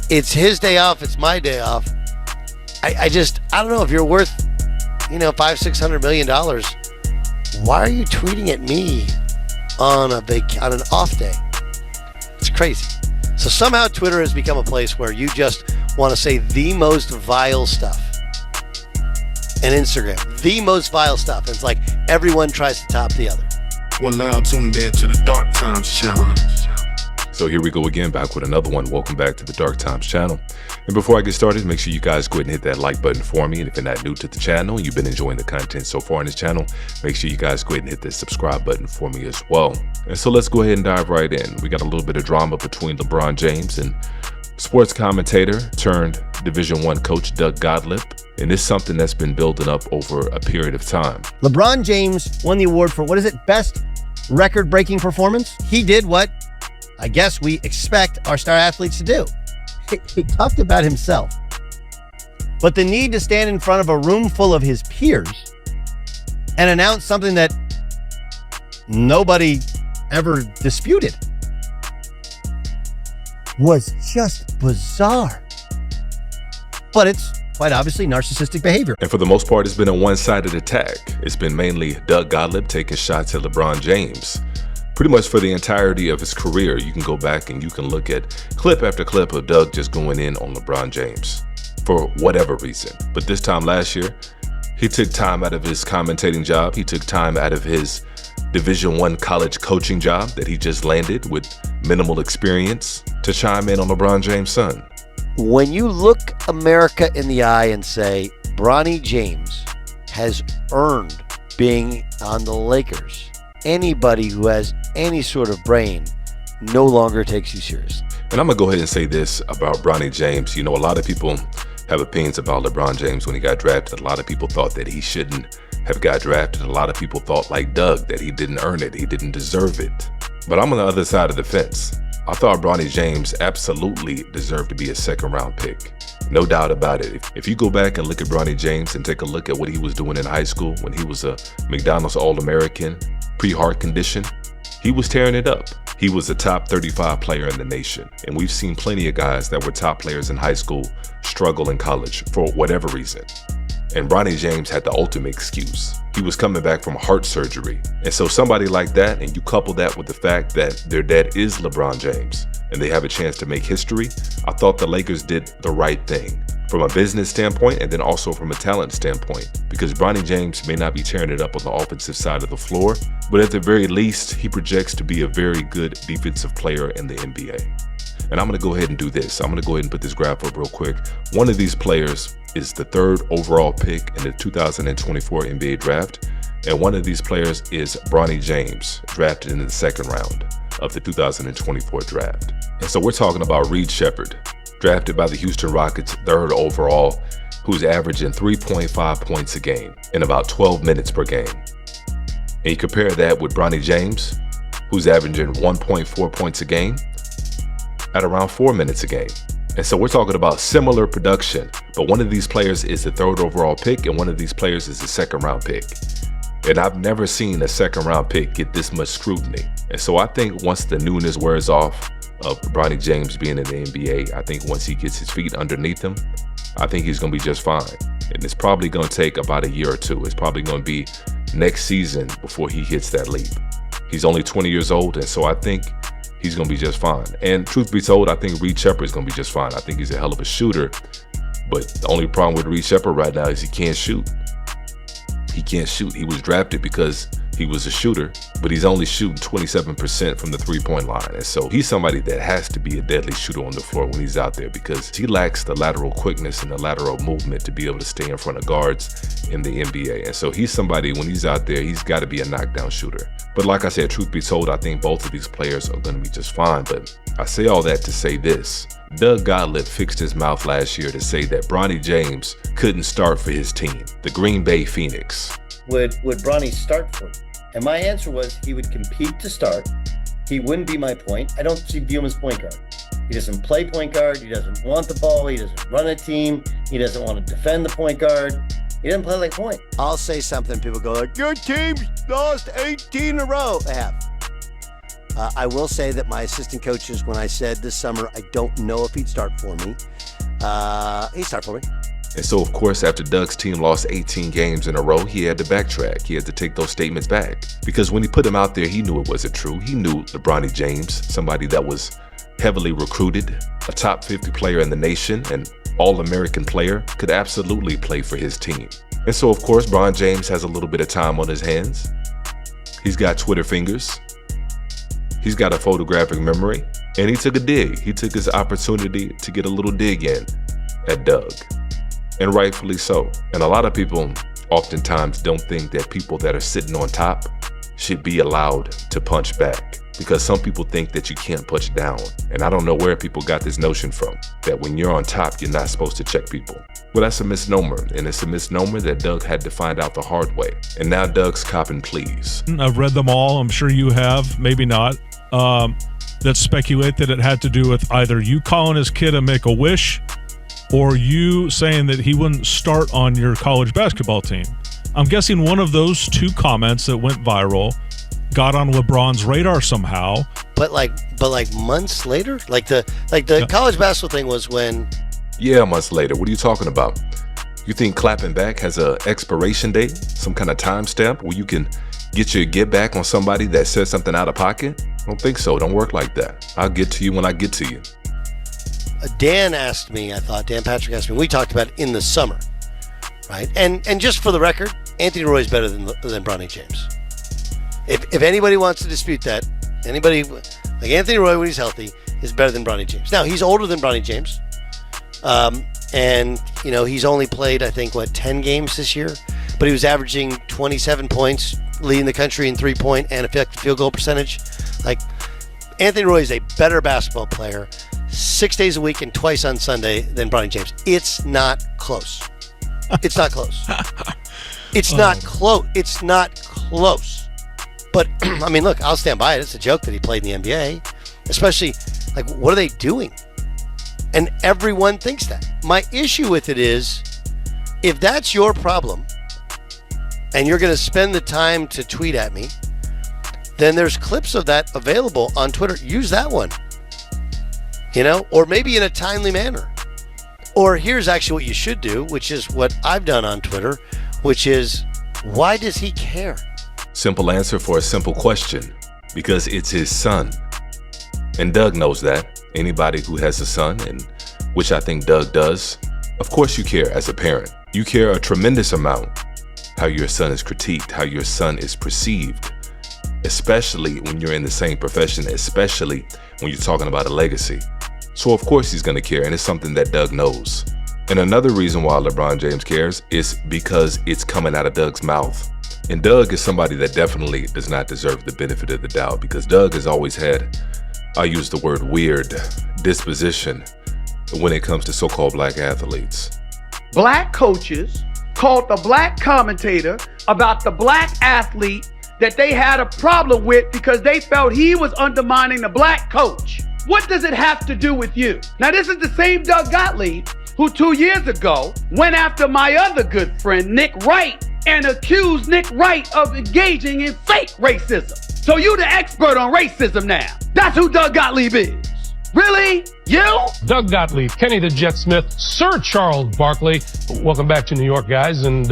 It's his day off. It's my day off. I don't know if you're worth, $500-600 million. Why are you tweeting at me on an off day? It's crazy. So somehow Twitter has become a place where you just want to say the most vile stuff. And Instagram, the most vile stuff. And it's like everyone tries to top the other. Well, now tuned in to the Dark Times Challenge. So here we go again, back with another one. Welcome back to the Dark Times channel. And before I get started, make sure you guys go ahead and hit that like button for me. And if you're not new to the channel and you've been enjoying the content so far on this channel, make sure you guys go ahead and hit that subscribe button for me as well. And so let's go ahead and dive right in. We got a little bit of drama between LeBron James and sports commentator turned Division I coach Doug Gottlieb. And it's something that's been building up over a period of time. LeBron James won the award for, best record-breaking performance? He did what I guess we expect our star athletes to do. He talked about himself. But the need to stand in front of a room full of his peers and announce something that nobody ever disputed was just bizarre. But it's quite obviously narcissistic behavior. And for the most part, it's been a one-sided attack. It's been mainly Doug Gottlieb taking shots at LeBron James. Pretty much for the entirety of his career, you can go back and you can look at clip after clip of Doug just going in on LeBron James for whatever reason. But this time last year, he took time out of his commentating job. He took time out of his Division I college coaching job that he just landed with minimal experience to chime in on LeBron James' son. When you look America in the eye and say, Bronny James has earned being on the Lakers, anybody who has any sort of brain no longer takes you seriously. And I'm gonna go ahead and say this about Bronny James. A lot of people have opinions about LeBron James when he got drafted. A lot of people thought that he shouldn't have got drafted. A lot of people thought, like Doug, that he didn't earn it, he didn't deserve it. But I'm on the other side of the fence. I thought Bronny James absolutely deserved to be a second-round pick. No doubt about it. If you go back and look at Bronny James and take a look at what he was doing in high school when he was a McDonald's All-American, pre-heart condition, he was tearing it up. He was a top 35 player in the nation. And we've seen plenty of guys that were top players in high school struggle in college for whatever reason. And Bronny James had the ultimate excuse. He was coming back from heart surgery. And so somebody like that, and you couple that with the fact that their dad is LeBron James, and they have a chance to make history, I thought the Lakers did the right thing from a business standpoint and then also from a talent standpoint, because Bronny James may not be tearing it up on the offensive side of the floor, but at the very least, he projects to be a very good defensive player in the NBA. And I'm gonna go ahead and do this. I'm gonna go ahead and put this graph up real quick. One of these players is the 3rd overall pick in the 2024 NBA draft. And one of these players is Bronny James, drafted in the 2nd round of the 2024 draft. And so we're talking about Reed Sheppard, drafted by the Houston Rockets, 3rd overall, who's averaging 3.5 points a game in about 12 minutes per game. And you compare that with Bronny James, who's averaging 1.4 points a game at around 4 minutes a game. And so we're talking about similar production, but one of these players is the 3rd overall pick and one of these players is the 2nd round pick. And I've never seen a 2nd round pick get this much scrutiny. And so I think once the newness wears off of Bronny James being in the NBA, I think once he gets his feet underneath him, I think he's gonna be just fine. And it's probably gonna take about a year or two. It's probably gonna be next season before he hits that leap. He's only 20 years old, and so I think he's gonna be just fine. And truth be told, I think Reed Sheppard is gonna be just fine. I think he's a hell of a shooter, but the only problem with Reed Sheppard right now is he can't shoot. He can't shoot. He was drafted because he was a shooter, but he's only shooting 27% from the 3-point line. And so he's somebody that has to be a deadly shooter on the floor when he's out there, because he lacks the lateral quickness and the lateral movement to be able to stay in front of guards in the NBA. And so he's somebody, when he's out there, he's got to be a knockdown shooter. But like I said, truth be told, I think both of these players are going to be just fine. But I say all that to say this. Doug Gottlieb fixed his mouth last year to say that Bronny James couldn't start for his team, the Green Bay Phoenix. Would Bronny start for you? And my answer was he would compete to start. He wouldn't be my point. I don't view him as point guard. He doesn't play point guard. He doesn't want the ball. He doesn't run a team. He doesn't want to defend the point guard. He doesn't play like point. I'll say something. People go like, your team's lost 18 in a row. They have. I will say that my assistant coaches, when I said this summer, I don't know if he'd start for me, he'd start for me. And so, of course, after Doug's team lost 18 games in a row, he had to backtrack. He had to take those statements back. Because when he put them out there, he knew it wasn't true. He knew LeBron James, somebody that was heavily recruited, a top 50 player in the nation, and all-American player, could absolutely play for his team. And so, of course, Bron James has a little bit of time on his hands. He's got Twitter fingers. He's got a photographic memory. And he took a dig. He took his opportunity to get a little dig in at Doug. And rightfully so. And a lot of people oftentimes don't think that people that are sitting on top should be allowed to punch back. Because some people think that you can't punch down. And I don't know where people got this notion from, that when you're on top, you're not supposed to check people. Well, that's a misnomer. And it's a misnomer that Doug had to find out the hard way. And now Doug's copping pleas. I've read them all. I'm sure you have, maybe not. That speculate that it had to do with either you calling his kid a Make-A-Wish or you saying that he wouldn't start on your college basketball team. I'm guessing one of those two comments that went viral got on LeBron's radar somehow. But like months later, like the college basketball thing was when. Yeah, months later. What are you talking about? You think clapping back has a expiration date, some kind of timestamp where you can get your get back on somebody that said something out of pocket? I don't think so. Don't work like that. I'll get to you when I get to you. Dan Patrick asked me. We talked about it in the summer, right? And just for the record, Anthony Roy is better than Bronny James. If anybody wants to dispute that, anybody like Anthony Roy when he's healthy is better than Bronny James. Now he's older than Bronny James, and he's only played 10 games this year, but he was averaging 27 points, leading the country in 3-point and effective field goal percentage. Like Anthony Roy is a better basketball player 6 days a week and twice on Sunday than Bronny James. It's not close. It's not close. It's not close. It's not close. But, I mean, look, I'll stand by it. It's a joke that he played in the NBA. Especially, what are they doing? And everyone thinks that. My issue with it is, if that's your problem, and you're going to spend the time to tweet at me, then there's clips of that available on Twitter. Use that one. Or maybe in a timely manner. Or here's actually what you should do, which is what I've done on Twitter, which is, why does he care? Simple answer for a simple question. Because it's his son. And Doug knows that. Anybody who has a son, and which I think Doug does, of course you care as a parent. You care a tremendous amount how your son is critiqued, how your son is perceived, especially when you're in the same profession, especially when you're talking about a legacy. So of course he's going to care, and it's something that Doug knows. And another reason why LeBron James cares is because it's coming out of Doug's mouth. And Doug is somebody that definitely does not deserve the benefit of the doubt, because Doug has always had, I use the word weird, disposition when it comes to so-called black athletes. Black coaches called the black commentator about the black athlete that they had a problem with because they felt he was undermining the black coach. What does it have to do with you? Now, this is the same Doug Gottlieb who 2 years ago went after my other good friend, Nick Wright, and accused Nick Wright of engaging in fake racism. So you the expert on racism now. That's who Doug Gottlieb is. Really? You? Doug Gottlieb, Kenny the Jet Smith, Sir Charles Barkley. Welcome back to New York, guys, and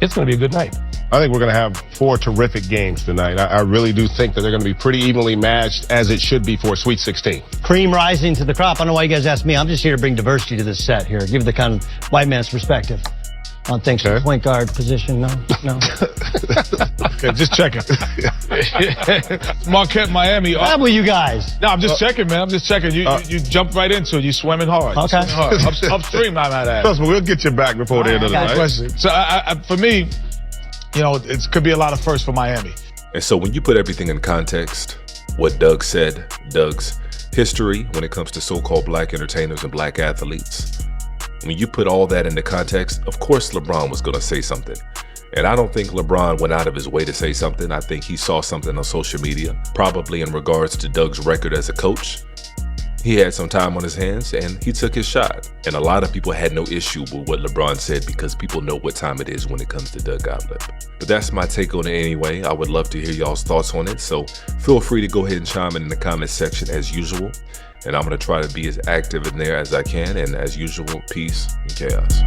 it's going to be a good night. I think we're going to have 4 terrific games tonight. I really do think that they're going to be pretty evenly matched, as it should be for a Sweet 16. Cream rising to the crop. I don't know why you guys asked me. I'm just here to bring diversity to this set here. Give the kind of white man's perspective on things to the point guard position. No. Okay, just checking. Marquette, Miami. How about you guys? No, I'm just checking, man. I'm just checking. You jumped right into it. You swimming hard. Okay. Upstream, I might add. Trust me, we'll get you back before the end of the night. Question. So, for me, it could be a lot of firsts for Miami. And so when you put everything in context, what Doug said, Doug's history when it comes to so-called black entertainers and black athletes, when you put all that into context, of course LeBron was going to say something. And I don't think LeBron went out of his way to say something. I think he saw something on social media, probably in regards to Doug's record as a coach. he had some time on his hands and he took his shot. And a lot of people had no issue with what LeBron said because people know what time it is when it comes to Doug Gottlieb. But that's my take on it anyway. I would love to hear y'all's thoughts on it. So feel free to go ahead and chime in the comment section as usual. And I'm going to try to be as active in there as I can. And as usual, peace and chaos.